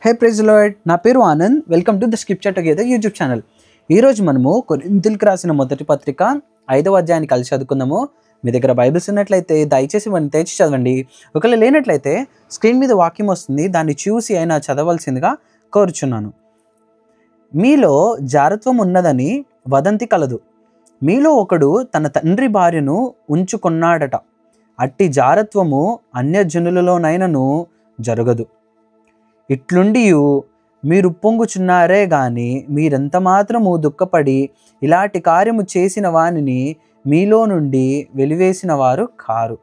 హే praise lord, నా పేరు Anand. Welcome to the scripture together YouTube channel. ఈరోజు మనము కొరింథీయులకు రాసిన మొదటి పత్రిక 5వ అధ్యాయాన్ని కలిసి చదువుకుందాము. మీ దగ్గర బైబిల్స్ ఉన్నట్లయితే దయచేసి వాటిని తెచ్చి చదవండి. ఒకవేళ లేనట్లయితే స్క్రీన్ మీద వాక్యం వస్తుంది, దాన్ని చూసి అయినా చదవాల్సిందిగా కోరుచున్నాను. మీలో జారత్వం ఉన్నదని వదంతి కలదు. మీలో ఒకడు తన తండ్రి భార్యను ఉంచుకున్నాడట. అట్టి జారత్వము అన్యజనులలోనైనను జరగదు. ఇట్లుండియు మీరు పొంగుచున్నారే గాని మీరెంత మాత్రము దుఃఖపడి ఇలాంటి కార్యము చేసిన వానిని మీలో నుండి వెలివేసిన వారు కారు.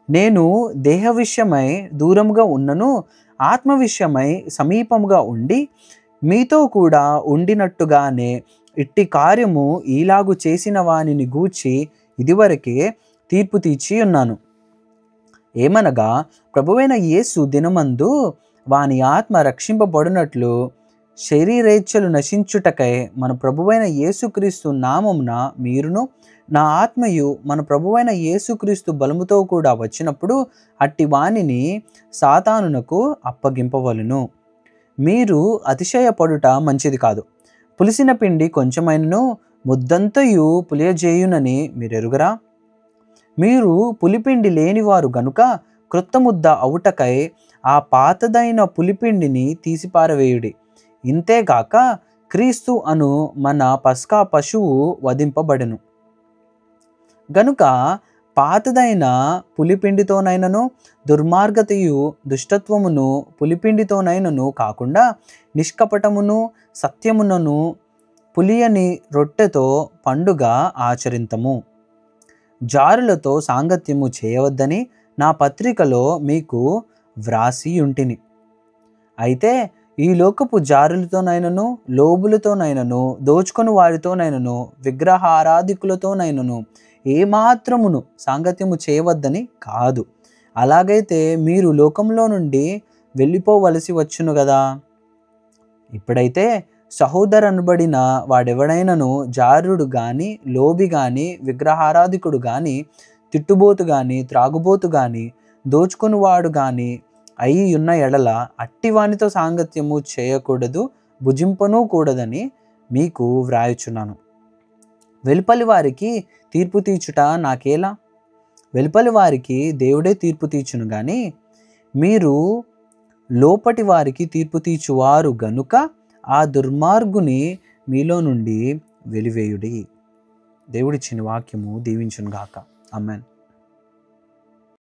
నేను దేహ విషయమై దూరముగా ఉన్నను, ఆత్మ విషయమై సమీపముగా ఉండి మీతో కూడా ఉండినట్టుగానే ఇట్టి కార్యము ఈలాగు చేసిన వానిని గూర్చి ఇదివరకే తీర్పు తీర్చి ఉన్నాను. ఏమనగా, ప్రభువైన యేసు దినమందు వాని ఆత్మ రక్షింపబడినట్లు శరీరేచ్ఛలు నశించుటకై మన ప్రభువైన యేసుక్రీస్తు నామమున మీరును నా ఆత్మయు మన ప్రభువైన యేసుక్రీస్తు బలముతో కూడా వచ్చినప్పుడు అట్టి వానిని సాతానునకు అప్పగింపవలెను. మీరు అతిశయపడుట మంచిది కాదు. పులిసిన పిండి కొంచెమైనను ముద్దంతయు పులియజేయునని మీరెరుగరా? మీరు పులిపిండి లేనివారు గనుక క్రొత్త ముద్ద అవుటకై ఆ పాతదైన పులిపిండిని తీసిపారవేయుడి. ఇంతేగాక క్రీస్తు అను మన పస్కా పశువు వధింపబడెను గనుక పాతదైన పులిపిండితోనైనను దుర్మార్గతయు దుష్టత్వమును పులిపిండితోనైనను కాకుండా నిష్కపటమును సత్యమునను పులియని రొట్టెతో పండుగ ఆచరింతము. జారులతో సాంగత్యము చేయవద్దని నా పత్రికలో మీకు వ్రాసి ఉంటిని. అయితే ఈ లోకపు జారులతోనైనను లోబులతోనైనను దోచుకొని వారితోనైనను విగ్రహారాధికులతోనైనను ఏమాత్రమును సాంగత్యము చేయవద్దని కాదు. అలాగైతే మీరు లోకంలో నుండి వెళ్ళిపోవలసి వచ్చును కదా. ఇప్పుడైతే సహోదరనబడిన వాడెవడైనను జారుడు గాని లోబి గాని విగ్రహారాధికుడు గాని తిట్టుబోతు గాని త్రాగుబోతు గాని దోచుకునివాడు గాని అయి ఉన్న ఎడల అట్టివానితో సాంగత్యము చేయకూడదు, భుజింపనూ కూడదని మీకు వ్రాయుచున్నాను. వెలుపలి వారికి తీర్పు తీర్చుట నాకేలా? వెలుపలి వారికి దేవుడే తీర్పు తీర్చును గాని మీరు లోపటి వారికి తీర్పు తీర్చువారు గనుక ఆ దుర్మార్గుని మీలో నుండి వెలివేయుడి. దేవుడిచ్చిన వాక్యము దీవించును గాక. ఆమేన్.